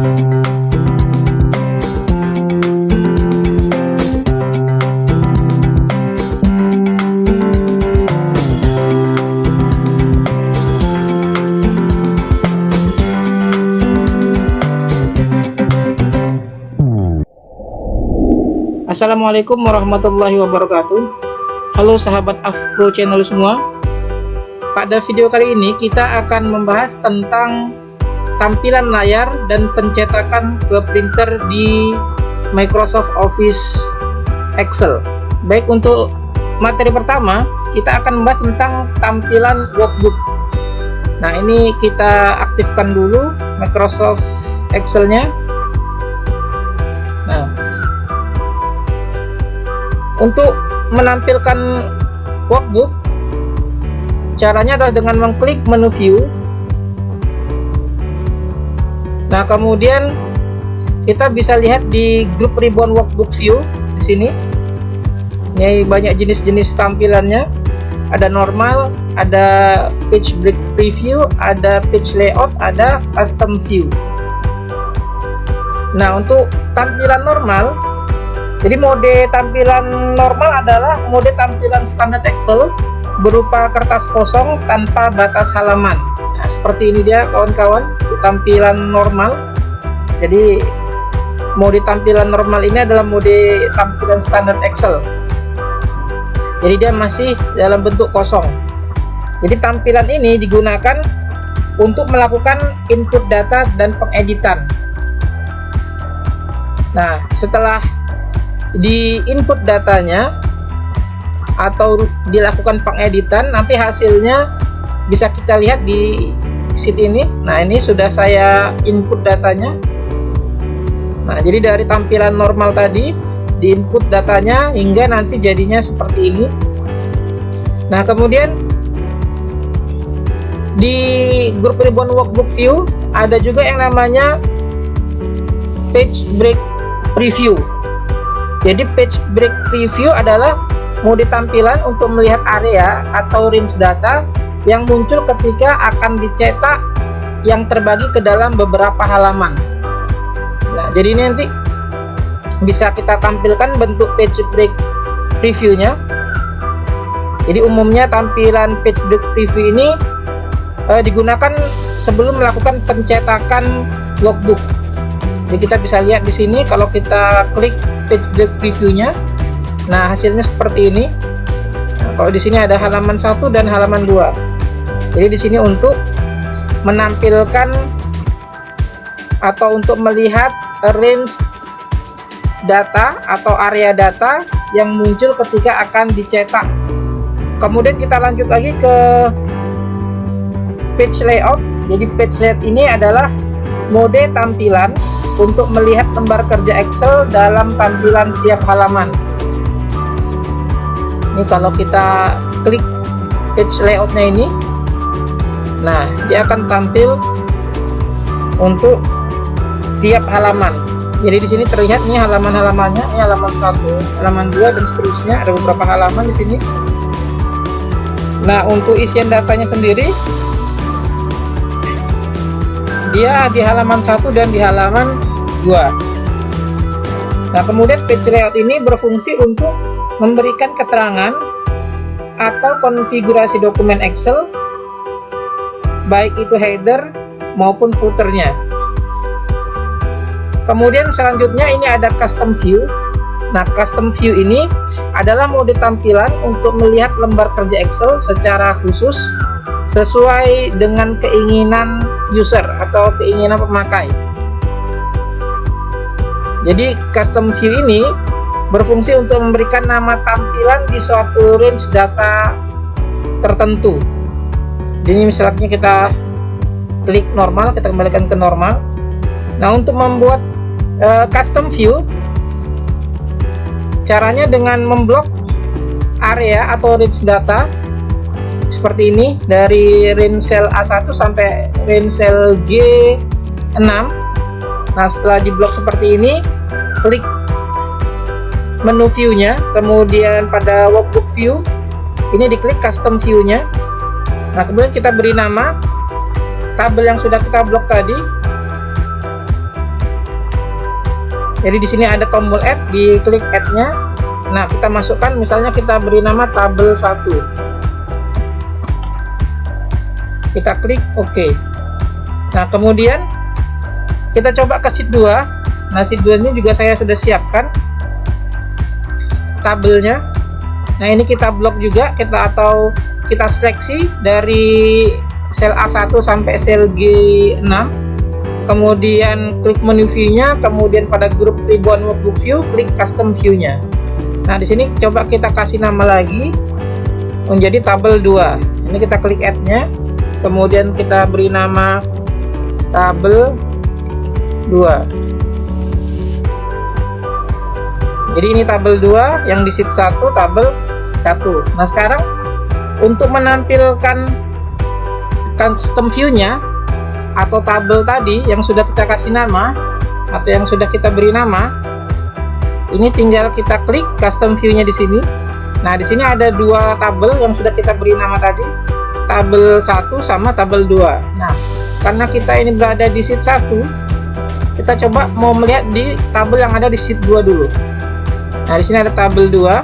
Assalamualaikum warahmatullahi wabarakatuh. Halo sahabat Afro Channel semua. Pada video kali ini kita akan membahas tentang tampilan layar dan pencetakan ke printer di Microsoft Office Excel. Baik, untuk materi pertama kita akan membahas tentang tampilan workbook. Nah, ini kita aktifkan dulu Microsoft Excel-nya. Nah, untuk menampilkan workbook, caranya adalah dengan mengklik menu view. Nah, kemudian kita bisa lihat di grup ribbon workbook view di sini. Ini banyak jenis-jenis tampilannya. Ada normal, ada page break preview, ada page layout, ada custom view. Nah, untuk tampilan normal, jadi mode tampilan normal adalah mode tampilan standar Excel berupa kertas kosong tanpa batas halaman. Nah, seperti ini dia kawan-kawan, tampilan normal. Jadi mode tampilan normal ini adalah mode tampilan standar Excel. Jadi dia masih dalam bentuk kosong. Jadi tampilan ini digunakan untuk melakukan input data dan pengeditan. Nah, setelah di input datanya atau dilakukan pengeditan, nanti hasilnya bisa kita lihat di sheet ini. Nah, ini sudah saya input datanya. Nah, jadi dari tampilan normal tadi di input datanya hingga nanti jadinya seperti ini. Nah, kemudian di grup ribbon workbook view ada juga yang namanya page break preview. Jadi page break preview adalah mode tampilan untuk melihat area atau range data yang muncul ketika akan dicetak yang terbagi ke dalam beberapa halaman. Nah, jadi ini nanti bisa kita tampilkan bentuk page break previewnya. Jadi umumnya tampilan page break preview ini digunakan sebelum melakukan pencetakan workbook. Jadi kita bisa lihat di sini kalau kita klik page break previewnya, nah hasilnya seperti ini. Nah, kalau di sini ada halaman 1 dan halaman 2. Jadi di sini untuk menampilkan atau untuk melihat range data atau area data yang muncul ketika akan dicetak. Kemudian kita lanjut lagi ke page layout. Jadi page layout ini adalah mode tampilan untuk melihat lembar kerja Excel dalam tampilan tiap halaman. Ini kalau kita klik page layoutnya ini, nah dia akan tampil untuk tiap halaman. Jadi di sini terlihat nih halaman-halamannya, ini halaman 1, halaman 2 dan seterusnya, ada beberapa halaman di sini. Nah, untuk isian datanya sendiri dia di halaman 1 dan di halaman 2. Nah, kemudian page layout ini berfungsi untuk memberikan keterangan atau konfigurasi dokumen Excel, baik itu header maupun footernya. Kemudian selanjutnya ini ada custom view. Nah, custom view ini adalah mode tampilan untuk melihat lembar kerja Excel secara khusus sesuai dengan keinginan user atau keinginan pemakai. Jadi custom view ini berfungsi untuk memberikan nama tampilan di suatu range data tertentu. Jadi misalnya kita klik normal, kita kembalikan ke normal. Nah, untuk membuat custom view, caranya dengan memblok area atau range data seperti ini dari range cell A1 sampai range cell G6. Nah, setelah diblok seperti ini, klik menu view-nya, kemudian pada workbook view ini diklik custom view-nya. Nah, kemudian kita beri nama tabel yang sudah kita blok tadi. Jadi di sini ada tombol add, diklik add-nya. Nah, kita masukkan, misalnya kita beri nama tabel 1. Kita klik OK. Nah, kemudian kita coba ke sheet 2. Nah, sheet 2 ini juga saya sudah siapkan tabelnya. Nah, ini kita blok juga, kita seleksi dari sel A1 sampai sel G6. Kemudian klik menu view-nya, kemudian pada grup ribbon workbook view, klik custom view-nya. Nah, di sini coba kita kasih nama lagi menjadi tabel 2. Ini kita klik add-nya, kemudian kita beri nama tabel 2. Jadi ini tabel 2 yang di sheet 1, tabel 1. Nah, sekarang untuk menampilkan custom view-nya atau tabel tadi yang sudah kita kasih nama atau yang sudah kita beri nama, ini tinggal kita klik custom view-nya di sini. Nah, di sini ada dua tabel yang sudah kita beri nama tadi, tabel 1 sama tabel 2. Nah, karena kita ini berada di sheet 1, kita coba mau melihat di tabel yang ada di sheet 2 dulu. Nah, di sini ada tabel 2.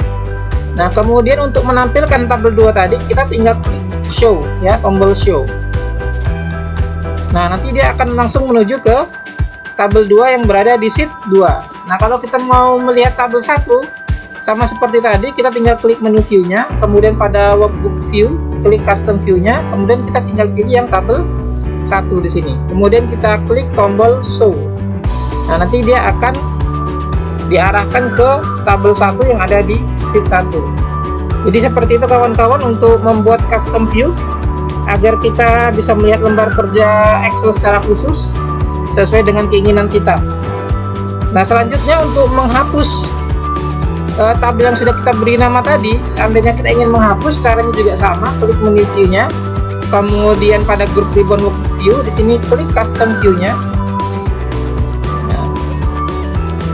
Nah, kemudian untuk menampilkan tabel 2 tadi, kita tinggal klik show ya, tombol show. Nah, nanti dia akan langsung menuju ke tabel 2 yang berada di sheet 2. Nah, kalau kita mau melihat tabel 1, sama seperti tadi, kita tinggal klik menu view-nya, kemudian pada workbook view, klik custom view-nya, kemudian kita tinggal pilih yang tabel 1 di sini. Kemudian kita klik tombol show. Nah, nanti dia akan diarahkan ke tabel 1 yang ada di sheet 1. Jadi seperti itu kawan-kawan untuk membuat custom view agar kita bisa melihat lembar kerja Excel secara khusus sesuai dengan keinginan kita. Nah, selanjutnya untuk menghapus tabel yang sudah kita beri nama tadi, seandainya kita ingin menghapus, caranya juga sama, klik menu view-nya, kemudian pada grup ribbon workbook view, di sini klik custom view-nya.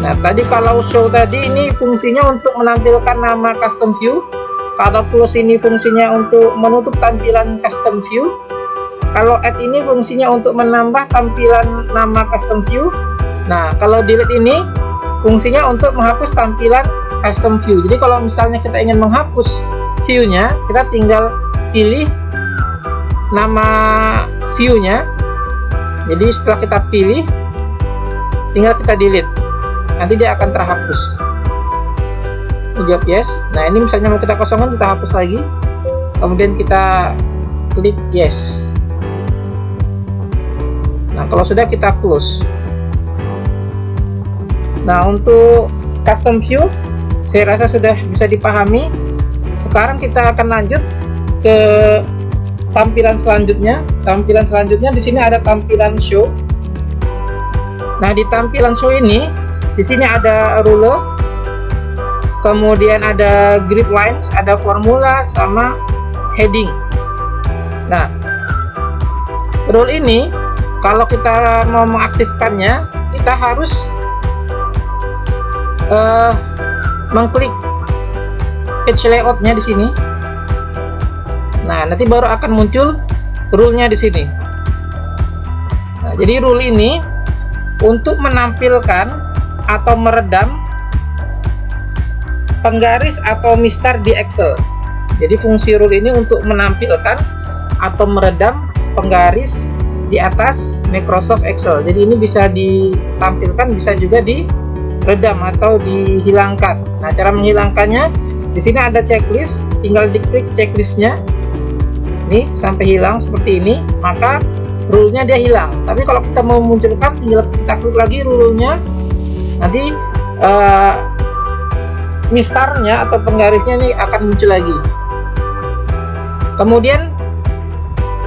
Nah, tadi kalau show tadi ini fungsinya untuk menampilkan nama custom view. Kalau plus ini fungsinya untuk menutup tampilan custom view. Kalau add ini fungsinya untuk menambah tampilan nama custom view. Nah, kalau delete ini fungsinya untuk menghapus tampilan custom view. Jadi kalau misalnya kita ingin menghapus view-nya, kita tinggal pilih nama view-nya. Jadi setelah kita pilih, tinggal kita delete. Nanti dia akan terhapus. Jawab yes. Nah, ini misalnya mau kita kosongkan, kita hapus lagi, kemudian kita klik yes. Nah, kalau sudah, kita close. Nah, untuk custom view saya rasa sudah bisa dipahami. Sekarang kita akan lanjut ke tampilan selanjutnya. Tampilan selanjutnya di sini ada tampilan show. Nah, di tampilan show ini, di sini ada ruler, kemudian ada grid lines, ada formula, sama heading. Nah, rule ini kalau kita mau mengaktifkannya, kita harus mengklik page layout-nya di sini. Nah, nanti baru akan muncul rule-nya di sini. Nah, jadi rule ini untuk menampilkan atau meredam penggaris atau mistar di Excel. Jadi fungsi rule ini untuk menampilkan atau meredam penggaris di atas Microsoft Excel. Jadi ini bisa ditampilkan, bisa juga diredam atau dihilangkan. Nah, cara menghilangkannya, di sini ada checklist, tinggal diklik checklistnya, nih sampai hilang seperti ini, maka rule-nya dia hilang. Tapi kalau kita mau munculkan, tinggal kita klik lagi rule-nya, nanti mistarnya atau penggarisnya ini akan muncul lagi. Kemudian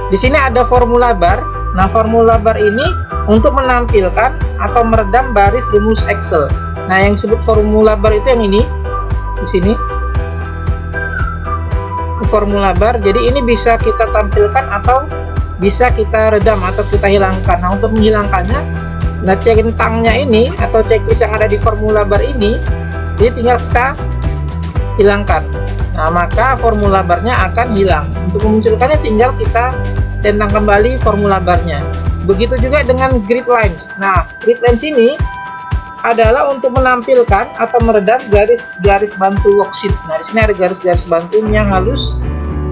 di sini ada formula bar. Nah, formula bar ini untuk menampilkan atau meredam baris rumus Excel. Nah, yang disebut formula bar itu yang ini di sini, formula bar. Jadi ini bisa kita tampilkan atau bisa kita redam atau kita hilangkan. Nah, untuk menghilangkannya, nah centangnya ini atau checklist yang ada di formula bar ini, jadi tinggal kita hilangkan. Nah, maka formula barnya akan hilang. Untuk memunculkannya tinggal kita centang kembali formula barnya. Begitu juga dengan grid lines. Nah, grid lines ini adalah untuk menampilkan atau meredam garis-garis bantu worksheet. Nah, di sini ada garis-garis bantu yang halus.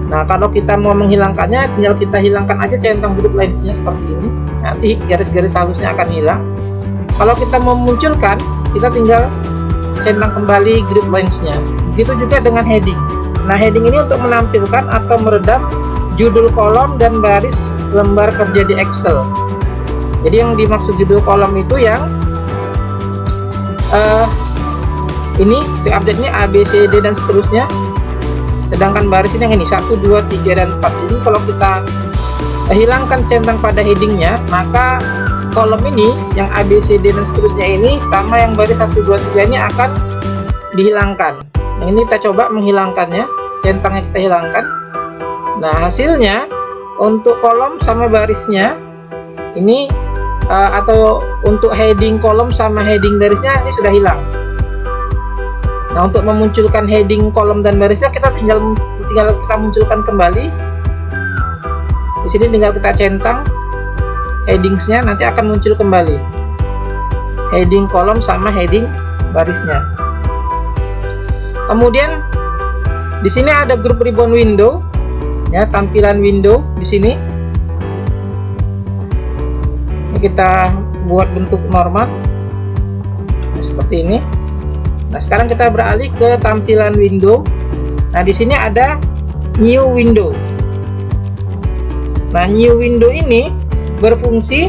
Nah, kalau kita mau menghilangkannya, tinggal kita hilangkan aja centang grid lines-nya seperti ini. Nanti garis-garis halusnya akan hilang. Kalau kita mau munculkan, kita tinggal centang kembali grid lines-nya. Begitu juga dengan heading. Nah, heading ini untuk menampilkan atau meredam judul kolom dan baris lembar kerja di Excel. Jadi yang dimaksud judul kolom itu yang ini update ini A, B, C, D dan seterusnya. Sedangkan baris ini yang ini 1, 2, 3, dan 4. Jadi kalau kita hilangkan centang pada headingnya, maka kolom ini yang A, B, C, D dan seterusnya ini sama yang baris 1, 2, 3 ini akan dihilangkan. Nah, ini kita coba menghilangkannya, centangnya kita hilangkan. Nah, hasilnya untuk kolom sama barisnya ini atau untuk heading kolom sama heading barisnya ini sudah hilang. Nah, untuk memunculkan heading kolom dan barisnya kita tinggal kita munculkan kembali. Di sini tinggal kita centang headingsnya, nanti akan muncul kembali heading kolom sama heading barisnya. Kemudian di sini ada group ribbon window, ya, tampilan window di sini. Ini kita buat bentuk normal seperti ini. Nah, sekarang kita beralih ke tampilan window. Nah, di sini ada new window. Nah, new window ini berfungsi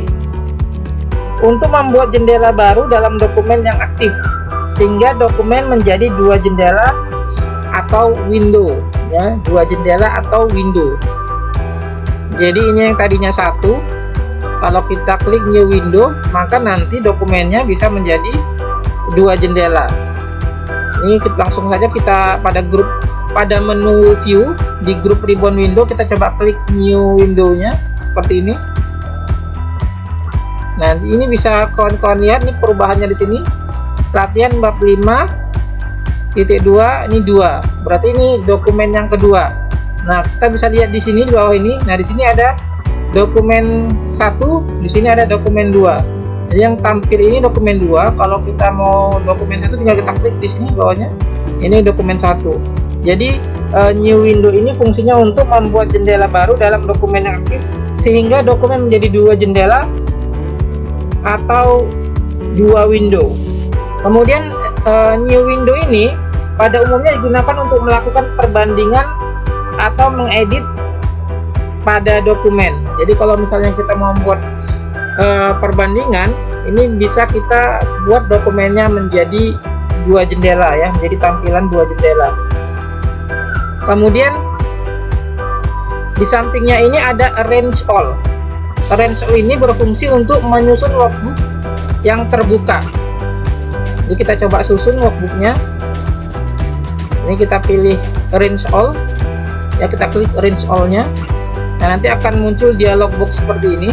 untuk membuat jendela baru dalam dokumen yang aktif, sehingga dokumen menjadi dua jendela atau window, ya, dua jendela atau window. Jadi ini yang tadinya satu, kalau kita klik new window, maka nanti dokumennya bisa menjadi dua jendela. Ini langsung saja kita pada menu view di group ribbon window, kita coba klik new window-nya seperti ini. Nah, ini bisa kawan-kawan lihat nih perubahannya di sini. Latihan bab 5.2 ini 2. Berarti ini dokumen yang kedua. Nah, kita bisa lihat di sini di bawah ini. Nah, di sini ada dokumen 1, di sini ada dokumen 2. Jadi yang tampil ini dokumen 2. Kalau kita mau dokumen 1 tinggal kita klik di sini bawahnya. Ini dokumen 1. Jadi new window ini fungsinya untuk membuat jendela baru dalam dokumen yang aktif, sehingga dokumen menjadi dua jendela atau dua window. Kemudian new window ini pada umumnya digunakan untuk melakukan perbandingan atau mengedit pada dokumen. Jadi kalau misalnya kita mau membuat perbandingan, ini bisa kita buat dokumennya menjadi dua jendela, ya, menjadi tampilan dua jendela. Kemudian di sampingnya ini ada arrange all. Arrange all ini berfungsi untuk menyusun workbook yang terbuka. Jadi kita coba susun workbooknya. Ini kita pilih arrange all, ya, kita klik arrange all-nya. Nah, nanti akan muncul dialog box seperti ini.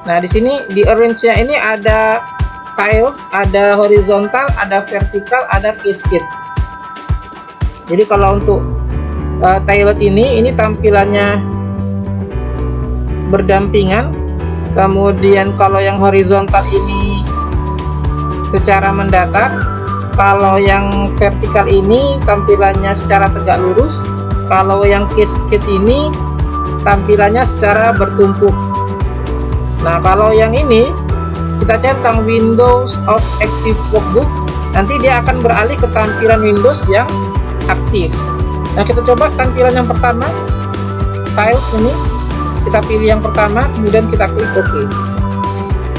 Nah, di sini di arrange-nya ini ada tile, ada horizontal, ada vertikal, ada cascade. Jadi kalau untuk tile ini tampilannya berdampingan. Kemudian kalau yang horizontal ini secara mendatar, kalau yang vertikal ini tampilannya secara tegak lurus, kalau yang cascade ini tampilannya secara bertumpuk. Nah, kalau yang ini kita centang Windows of Active Workbook, nanti dia akan beralih ke tampilan Windows yang aktif. Nah, kita coba tampilan yang pertama, tiles ini, kita pilih yang pertama, kemudian kita klik OK.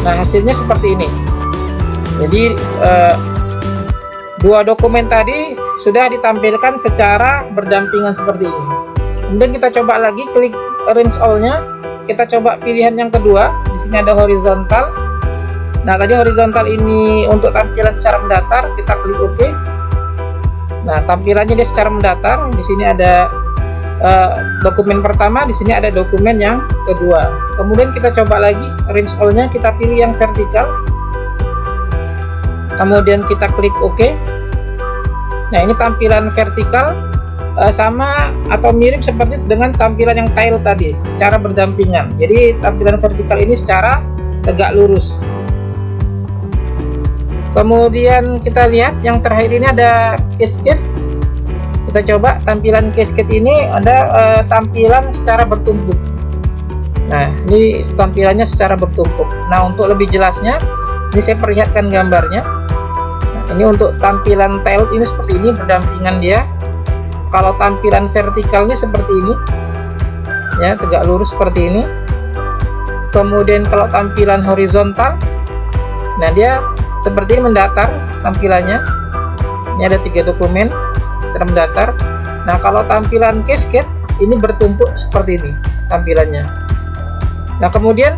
Nah, hasilnya seperti ini. Jadi dua dokumen tadi sudah ditampilkan secara berdampingan seperti ini. Kemudian kita coba lagi klik arrange all-nya, kita coba pilihan yang kedua. Di sini ada horizontal. Nah, tadi horizontal ini untuk tampilan secara mendatar, kita klik OK. Nah, tampilannya dia secara mendatar. Di sini ada dokumen pertama, di sini ada dokumen yang kedua. Kemudian kita coba lagi arrange all-nya, kita pilih yang vertikal. Kemudian kita klik OK. Nah, ini tampilan vertikal sama atau mirip seperti dengan tampilan yang tile tadi, secara berdampingan. Jadi tampilan vertikal ini secara tegak lurus. Kemudian kita lihat yang terakhir ini ada cascade. Kita coba tampilan cascade ini ada tampilan secara bertumpuk. Nah, ini tampilannya secara bertumpuk. Nah, untuk lebih jelasnya, ini saya perlihatkan gambarnya. Nah, ini untuk tampilan tiled ini seperti ini berdampingan dia. Kalau tampilan vertikalnya seperti ini, ya tegak lurus seperti ini. Kemudian kalau tampilan horizontal, nah dia seperti ini mendatar tampilannya. Ini ada 3 dokumen secara mendatar. Nah, kalau tampilan cascade ini bertumpuk seperti ini tampilannya. Nah, kemudian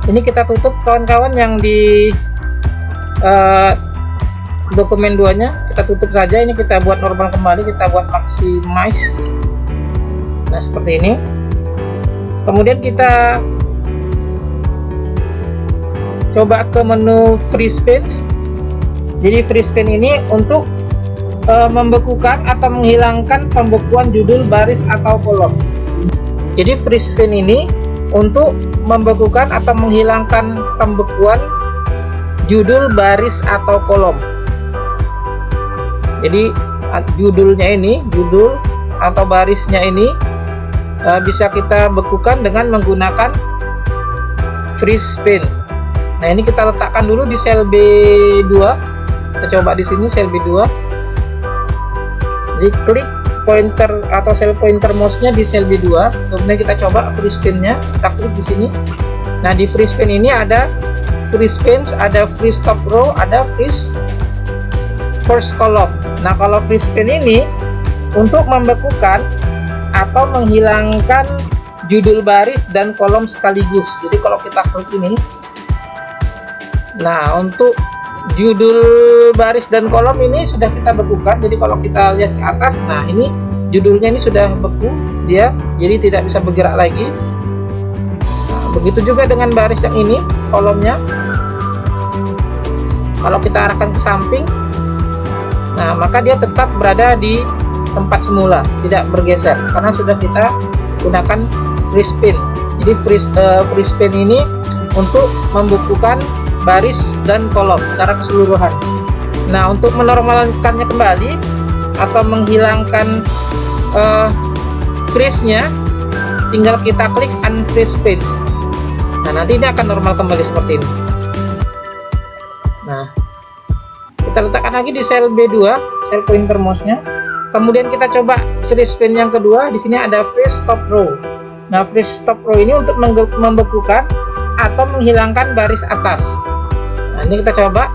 ini kita tutup kawan-kawan yang di dokumen 2 nya kita tutup saja. Ini kita buat normal kembali, kita buat maximize. Nah, seperti ini. Kemudian kita coba ke menu free space. Jadi free space ini untuk membekukan atau menghilangkan pembekuan judul, baris atau kolom. Jadi free space ini untuk membekukan atau menghilangkan pembekuan judul, baris atau kolom. Jadi judulnya ini, judul atau barisnya ini bisa kita bekukan dengan menggunakan free space. Nah, ini kita letakkan dulu di sel B2. Kita coba di sini sel B2. Jadi klik pointer atau sel pointer mouse-nya di sel B2. Kemudian kita coba free space-nya, kita klik di sini. Nah, di free space ini ada free space, ada free stop row, ada free first column. Nah, kalau free space ini untuk membekukan atau menghilangkan judul, baris dan kolom sekaligus. Jadi kalau kita klik ini, nah untuk judul, baris dan kolom ini sudah kita bekukan. Jadi kalau kita lihat ke atas, nah ini judulnya ini sudah beku dia, jadi tidak bisa bergerak lagi. Nah, begitu juga dengan baris yang ini, kolomnya. Kalau kita arahkan ke samping, nah maka dia tetap berada di tempat semula, tidak bergeser karena sudah kita gunakan free space. Jadi free space ini untuk membekukan baris dan kolom secara keseluruhan. Nah, untuk menormalkannya kembali atau menghilangkan freeze-nya, tinggal kita klik unfreeze page. Nah, nanti ini akan normal kembali seperti ini. Nah, kita letakkan lagi di sel B2, sel pointer mouse-nya. Kemudian kita coba free space yang kedua. Di sini ada free stop row. Nah, free stop row ini untuk membekukan atau menghilangkan baris atas. Nah, ini kita coba.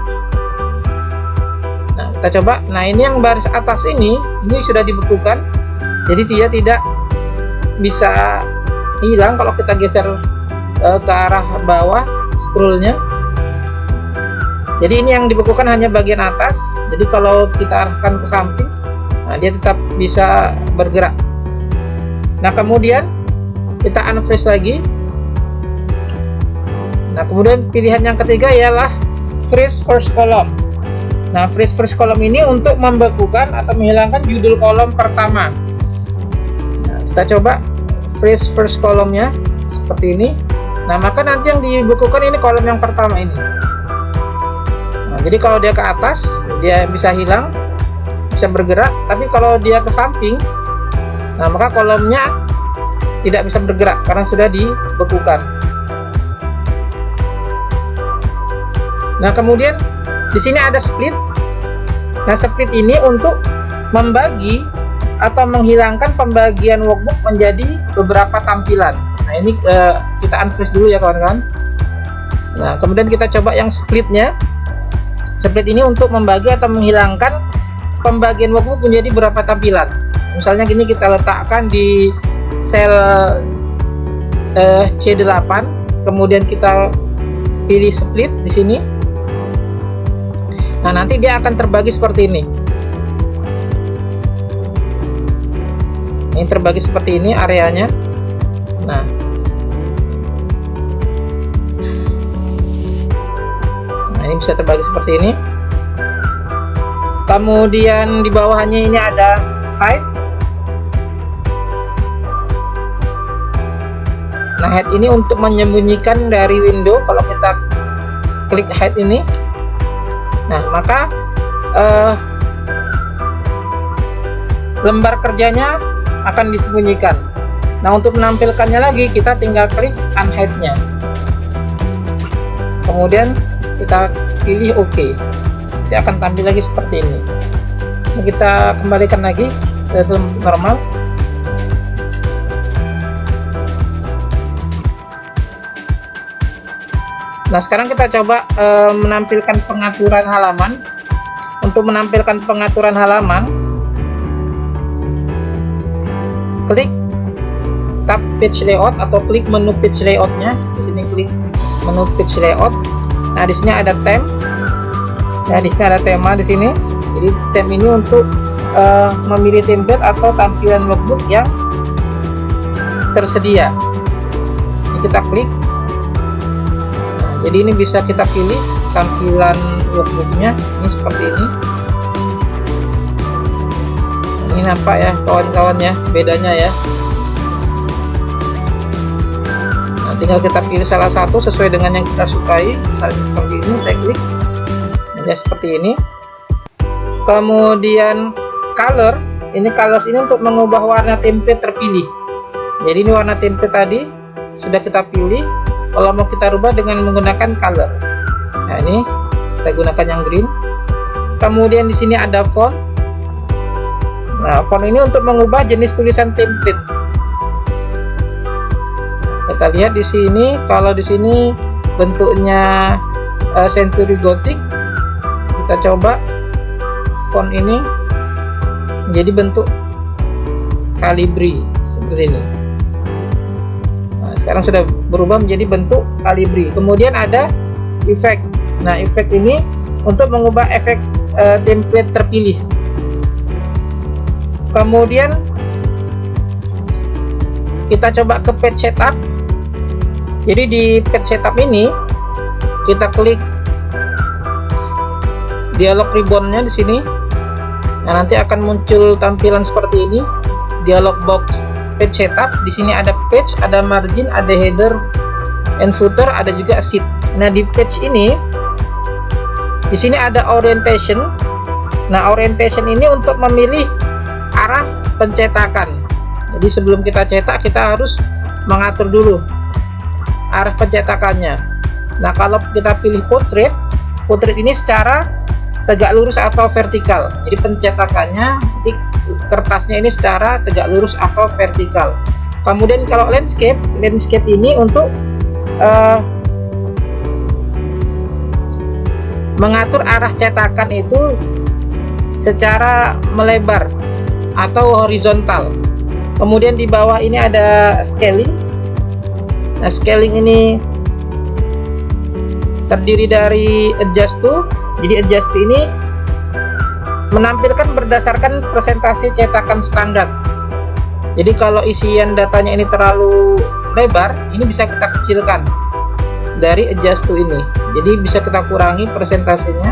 Nah, ini yang baris atas ini sudah dibekukan. Jadi dia tidak bisa hilang kalau kita geser ke arah bawah scrollnya. Jadi ini yang dibekukan hanya bagian atas. Jadi kalau kita arahkan ke samping, nah dia tetap bisa bergerak. Nah, kemudian kita unfreeze lagi. Nah, kemudian pilihan yang ketiga ialah freeze first column. Nah, freeze first column ini untuk membekukan atau menghilangkan judul kolom pertama. Nah, kita coba freeze first column-nya seperti ini. Nah, maka nanti yang dibekukan ini kolom yang pertama ini. Nah, jadi kalau dia ke atas, dia bisa hilang, bisa bergerak. Tapi kalau dia ke samping, nah maka kolomnya tidak bisa bergerak karena sudah dibekukan. Nah, kemudian di sini ada split. Nah, split ini untuk membagi atau menghilangkan pembagian workbook menjadi beberapa tampilan. Nah, ini kita unfreeze dulu ya kawan-kawan. Nah, kemudian kita coba yang splitnya. Split ini untuk membagi atau menghilangkan pembagian workbook menjadi beberapa tampilan. Misalnya gini, kita letakkan di sel C8, kemudian kita pilih split di sini. Nah, nanti dia akan terbagi seperti ini. Ini terbagi seperti ini areanya. Nah, ini bisa terbagi seperti ini. Kemudian di bawahnya ini ada hide. Nah, hide ini untuk menyembunyikan dari window. Kalau kita klik hide ini, nah maka lembar kerjanya akan disembunyikan. Nah, untuk menampilkannya lagi kita tinggal klik unhide-nya, kemudian kita pilih OK. Dia akan tampil lagi seperti ini. Nah, kita kembalikan lagi ke normal. Nah, sekarang kita coba menampilkan pengaturan halaman. Untuk menampilkan pengaturan halaman, klik tab page layout atau klik menu page layoutnya. Di sini klik menu page layout. Nah, di sini ada theme. Ya, di sini ada tema di sini. Jadi theme ini untuk memilih template atau tampilan workbook yang tersedia. Ini kita klik. Jadi ini bisa kita pilih tampilan workbooknya. Ini seperti ini. Ini nampak ya kawan-kawan ya, bedanya ya. Nah, tinggal kita pilih salah satu sesuai dengan yang kita sukai. Misalnya seperti ini, saya klik. Ya, seperti ini. Kemudian color, ini colors ini untuk mengubah warna template terpilih. Jadi ini warna template tadi sudah kita pilih. Kalau mau kita rubah dengan menggunakan color, nah ini kita gunakan yang green. Kemudian di sini ada font. Nah, font ini untuk mengubah jenis tulisan template. Kita lihat di sini, kalau di sini bentuknya Century Gothic, kita coba font ini menjadi bentuk Calibri seperti ini. Nah, sekarang sudah berubah menjadi bentuk Calibri. Kemudian ada efek. Nah, efek ini untuk mengubah efek template terpilih. Kemudian kita coba ke page setup. Jadi di page setup ini kita klik dialog ribbon-nya di sini. Nah, nanti akan muncul tampilan seperti ini. Dialog box page setup. Di sini ada page, ada margin, ada header and footer, ada juga sheet. Nah, di page ini di sini ada orientation. Nah, orientation ini untuk memilih arah pencetakan. Jadi sebelum kita cetak, kita harus mengatur dulu arah pencetakannya. Nah, kalau kita pilih portrait, portrait ini secara tegak lurus atau vertikal. Jadi pencetakannya di kertasnya ini secara tegak lurus atau vertikal. Kemudian kalau landscape, landscape ini untuk mengatur arah cetakan itu secara melebar atau horizontal. Kemudian di bawah ini ada scaling. Nah, scaling ini terdiri dari adjust to. Jadi adjust to ini menampilkan berdasarkan presentasi cetakan standar. Jadi kalau isian datanya ini terlalu lebar, ini bisa kita kecilkan dari adjust to ini. Jadi bisa kita kurangi presentasinya.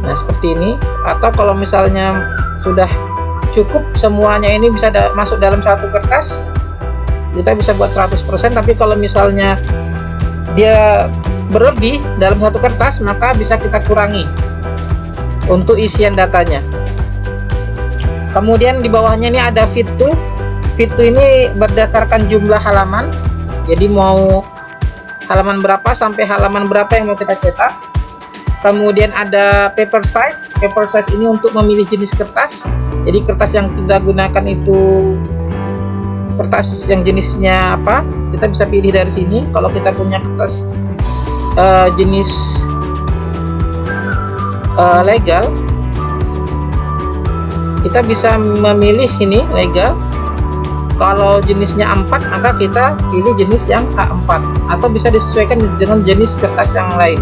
Nah, seperti ini. Atau kalau misalnya sudah cukup semuanya ini bisa masuk dalam satu kertas, kita bisa buat 100%. Tapi kalau misalnya dia berlebih dalam satu kertas, maka bisa kita kurangi untuk isian datanya. Kemudian di bawahnya ini ada fit to. Fit to ini berdasarkan jumlah halaman. Jadi mau halaman berapa sampai halaman berapa yang mau kita cetak. Kemudian ada paper size. Paper size ini untuk memilih jenis kertas. Jadi kertas yang kita gunakan itu kertas yang jenisnya apa, kita bisa pilih dari sini. Kalau kita punya kertas jenis legal, kita bisa memilih ini legal. Kalau jenisnya A4, maka kita pilih jenis yang A4, atau bisa disesuaikan dengan jenis kertas yang lain.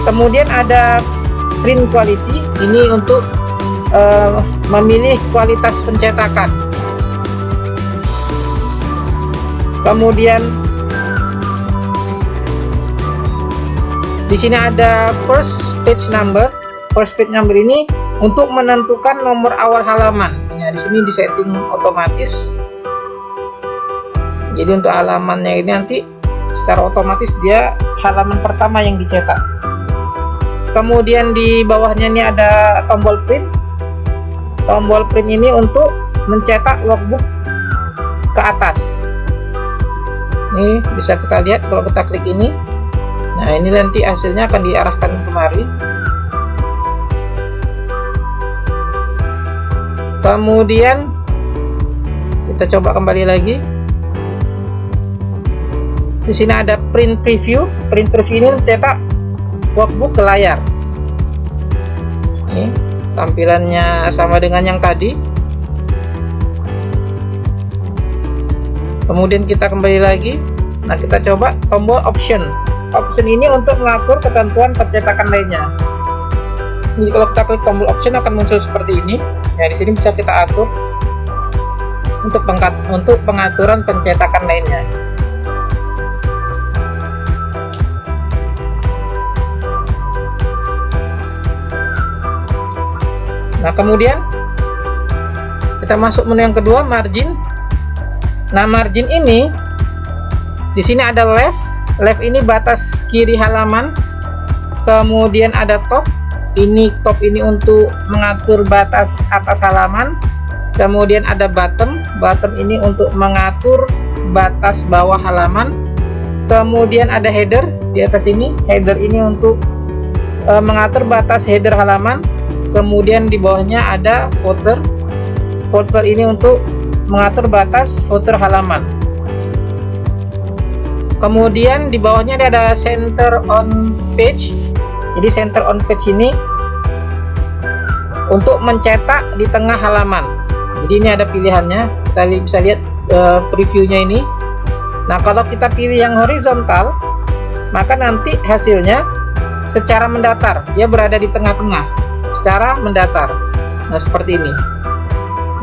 Kemudian ada print quality, ini untuk memilih kualitas pencetakan. Kemudian di sini ada first page number. First page number ini untuk menentukan nomor awal halaman. Nah, di sini disetting otomatis. Jadi untuk halamannya ini nanti secara otomatis dia halaman pertama yang dicetak. Kemudian di bawahnya ini ada tombol print. Tombol print ini untuk mencetak logbook ke atas. Ini bisa kita lihat kalau kita klik ini. Nah, ini nanti hasilnya akan diarahkan kemari. Kemudian kita coba kembali lagi. Di sini ada print preview. Print preview ini mencetak workbook ke layar. Ini tampilannya sama dengan yang tadi. Kemudian kita kembali lagi. Nah, kita coba tombol option. Option ini untuk mengatur ketentuan percetakan lainnya. Jadi kalau kita klik tombol option akan muncul seperti ini. Ya, di sini bisa kita atur untuk pengaturan pencetakan lainnya. Nah, kemudian kita masuk menu yang kedua, margin. Nah, margin ini di sini ada left. Left ini batas kiri halaman. Kemudian ada top. Ini top ini untuk mengatur batas atas halaman. Kemudian ada bottom. Bottom ini untuk mengatur batas bawah halaman. Kemudian ada header di atas ini. Header ini untuk mengatur batas header halaman. Kemudian di bawahnya ada footer. Footer ini untuk mengatur batas footer halaman. Kemudian di bawahnya ada center on page. Jadi center on page ini untuk mencetak di tengah halaman. Jadi ini ada pilihannya. Kita bisa lihat previewnya ini. Nah, kalau kita pilih yang horizontal, maka nanti hasilnya secara mendatar, dia berada di tengah-tengah. Secara mendatar. Nah, seperti ini.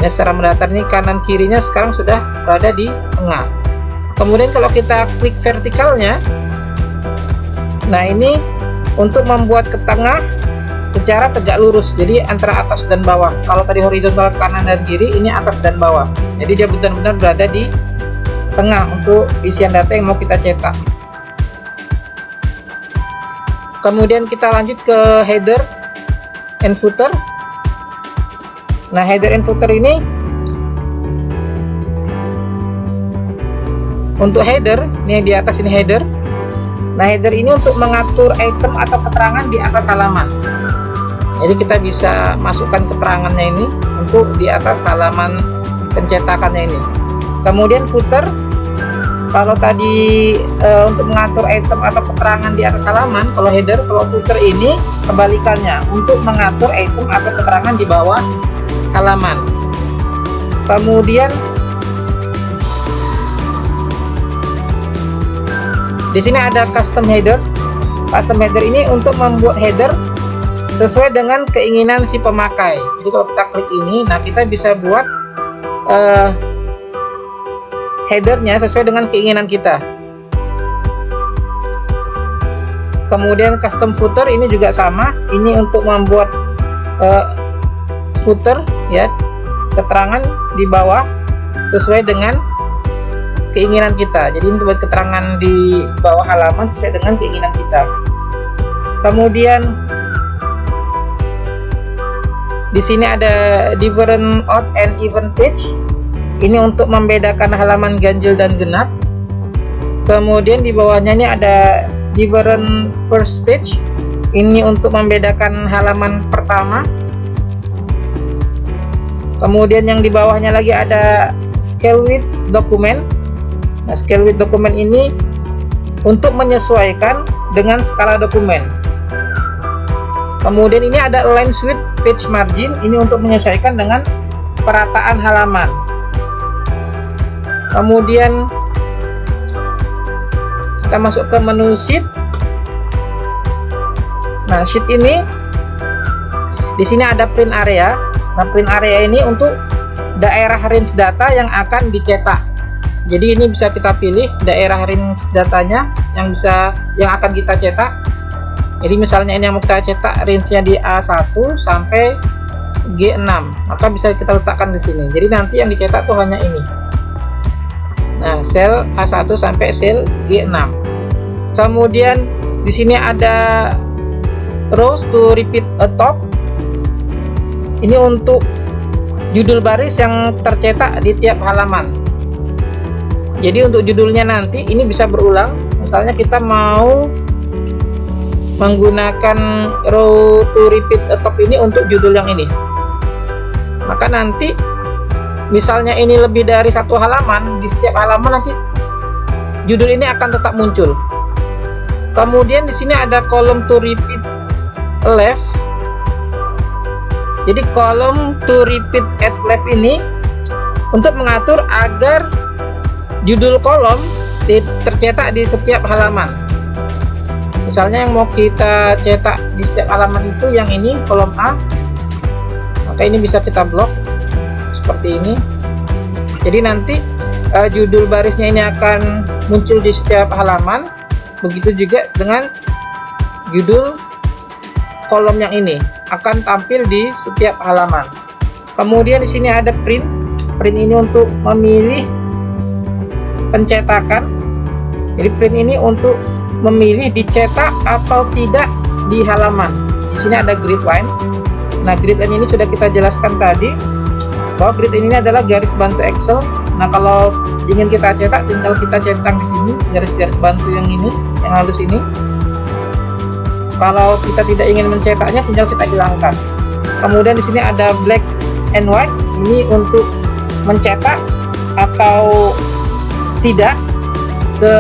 Ya, secara mendatar ini kanan kirinya sekarang sudah berada di tengah. Kemudian kalau kita klik vertikalnya, nah ini untuk membuat ke tengah secara tegak lurus, jadi antara atas dan bawah. Kalau tadi horizontal kanan dan kiri, ini atas dan bawah. Jadi dia benar-benar berada di tengah untuk isian data yang mau kita cetak. Kemudian kita lanjut ke header and footer. Nah, header and footer ini untuk header, ini di atas ini header. Nah, header ini untuk mengatur item atau keterangan di atas halaman. Jadi kita bisa masukkan keterangannya ini untuk di atas halaman pencetakannya ini. Kemudian footer, kalau tadi untuk mengatur item atau keterangan di atas halaman, kalau header, kalau footer ini kebalikannya, untuk mengatur item atau keterangan di bawah halaman. Kemudian di sini ada custom header. Custom header ini untuk membuat header sesuai dengan keinginan si pemakai. Jadi kalau kita klik ini, nah kita bisa buat headernya sesuai dengan keinginan kita. Kemudian custom footer ini juga sama. Ini untuk membuat footer, ya, keterangan di bawah sesuai dengan keinginan kita. Jadi untuk buat keterangan di bawah halaman sesuai dengan keinginan kita. Kemudian di sini ada different odd and even page. Ini untuk membedakan halaman ganjil dan genap. Kemudian di bawahnya ini ada different first page. Ini untuk membedakan halaman pertama. Kemudian yang di bawahnya lagi ada scale width document. Nah, scale width dokumen ini untuk menyesuaikan dengan skala dokumen. Kemudian ini ada align with page margin. Ini untuk menyesuaikan dengan perataan halaman. Kemudian kita masuk ke menu sheet. Nah, sheet ini di sini ada print area. Nah, print area ini untuk daerah range data yang akan dicetak. Jadi ini bisa kita pilih daerah range datanya yang akan kita cetak. Jadi misalnya ini yang mau kita cetak range-nya di A1 sampai G6, maka bisa kita letakkan di sini. Jadi nanti yang dicetak tuh hanya ini. Nah, sel A1 sampai sel G6. Kemudian di sini ada rows to repeat atop. Ini untuk judul baris yang tercetak di tiap halaman. Jadi untuk judulnya nanti ini bisa berulang. Misalnya kita mau menggunakan row to repeat atop ini untuk judul yang ini, maka nanti misalnya ini lebih dari satu halaman, di setiap halaman nanti judul ini akan tetap muncul. Kemudian di sini ada kolom to repeat left. Jadi kolom to repeat at left ini untuk mengatur agar judul kolom tercetak di setiap halaman. Misalnya yang mau kita cetak di setiap halaman itu yang ini kolom A, maka ini bisa kita blok seperti ini. Jadi nanti judul barisnya ini akan muncul di setiap halaman. Begitu juga dengan judul kolom yang ini akan tampil di setiap halaman. Kemudian di sini ada print. Print ini untuk memilih pencetakan. Jadi print ini untuk memilih dicetak atau tidak di halaman. Di sini ada grid line. Nah, grid line ini sudah kita jelaskan tadi bahwa grid ini adalah garis bantu Excel. Nah, kalau ingin kita cetak, tinggal kita cetak di sini garis-garis bantu yang ini, yang halus ini. Kalau kita tidak ingin mencetaknya, tinggal kita hilangkan. Kemudian di sini ada black and white. Ini untuk mencetak atau tidak ke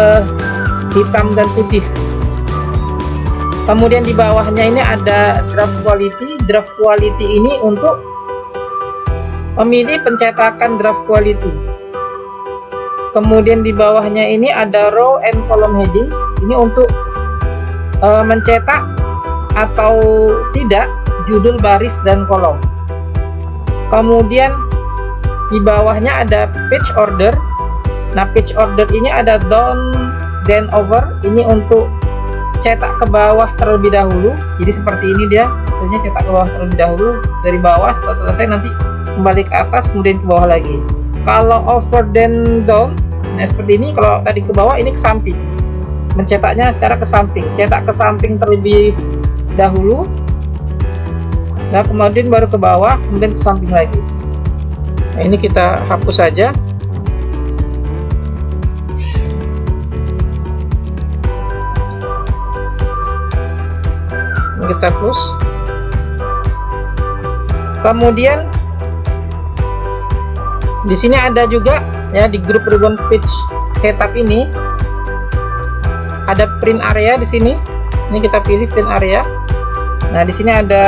hitam dan putih. Kemudian di bawahnya ini ada draft quality. Draft quality ini untuk memilih pencetakan draft quality. Kemudian di bawahnya ini ada row and column headings. Ini untuk mencetak atau tidak judul baris dan kolom. Kemudian di bawahnya ada page order. Nah, page order ini ada down then over. Ini untuk cetak ke bawah terlebih dahulu. Jadi seperti ini dia, misalnya cetak ke bawah terlebih dahulu dari bawah, setelah selesai nanti kembali ke atas kemudian ke bawah lagi. Kalau over then down, nah seperti ini. Kalau tadi ke bawah, ini ke samping. Mencetaknya cara ke samping, cetak ke samping terlebih dahulu, nah kemudian baru ke bawah, kemudian ke samping lagi. Nah, ini kita hapus saja. Kita hapus. Kemudian di sini ada juga ya, di grup ribbon page setup ini ada print area di sini. Ini kita pilih print area. Nah, di sini ada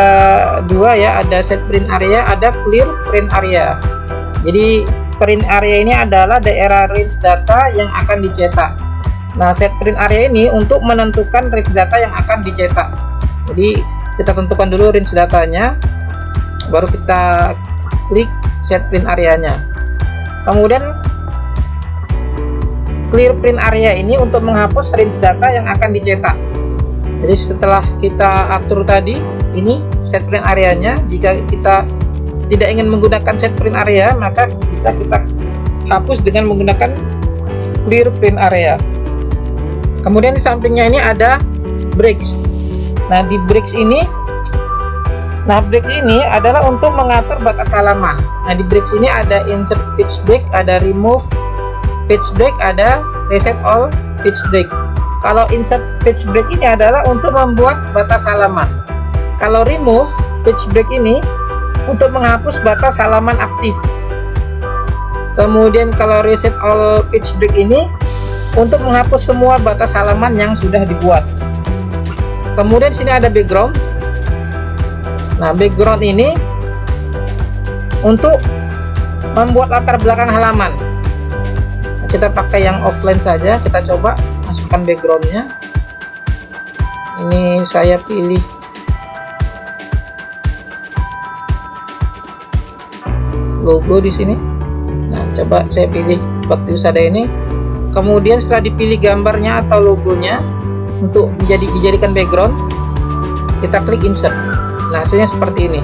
dua ya, ada set print area, ada clear print area. Jadi print area ini adalah daerah range data yang akan dicetak. Nah, set print area ini untuk menentukan range data yang akan dicetak. Jadi kita tentukan dulu range datanya, baru kita klik set print areanya. Kemudian clear print area ini untuk menghapus range data yang akan dicetak. Jadi setelah kita atur tadi ini set print areanya, jika kita tidak ingin menggunakan set print area, maka bisa kita hapus dengan menggunakan clear print area. Kemudian di sampingnya ini ada breaks. Nah, di breaks ini, breaks ini adalah untuk mengatur batas halaman. Nah, di breaks ini ada insert page break, ada remove page break, ada reset all page break. Kalau insert page break ini adalah untuk membuat batas halaman. Kalau remove page break ini untuk menghapus batas halaman aktif. Kemudian kalau reset all page break ini untuk menghapus semua batas halaman yang sudah dibuat. Kemudian di sini ada background. Nah, background ini untuk membuat latar belakang halaman. Kita pakai yang offline saja. Kita coba masukkan backgroundnya. Ini saya pilih logo di sini. Nah, coba saya pilih waktu ada ini. Kemudian setelah dipilih gambarnya atau logonya untuk dijadikan background, kita klik insert. Nah, hasilnya seperti ini.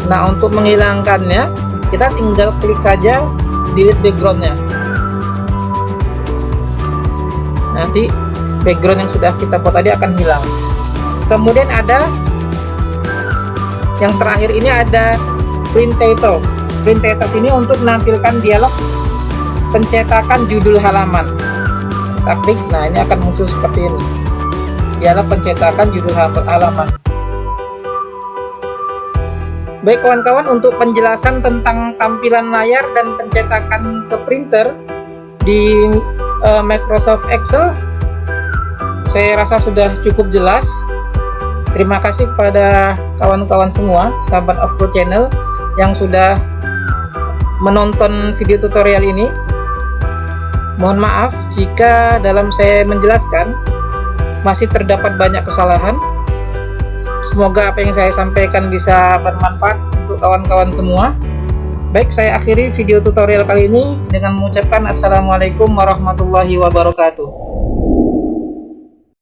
Nah, untuk menghilangkannya kita tinggal klik saja delete backgroundnya. Nanti background yang sudah kita buat tadi akan hilang. Kemudian ada yang terakhir ini, ada print titles. Print titles ini untuk menampilkan dialog pencetakan judul halaman. Kita klik, nah ini akan muncul seperti ini, dialog pencetakan judul halaman. Baik kawan-kawan, untuk penjelasan tentang tampilan layar dan pencetakan ke printer di Microsoft Excel saya rasa sudah cukup jelas. Terima kasih kepada kawan-kawan semua, sahabat Upload Channel, yang sudah menonton video tutorial ini. Mohon maaf jika dalam saya menjelaskan masih terdapat banyak kesalahan. Semoga apa yang saya sampaikan bisa bermanfaat untuk kawan-kawan semua. Baik, saya akhiri video tutorial kali ini dengan mengucapkan Assalamualaikum warahmatullahi wabarakatuh.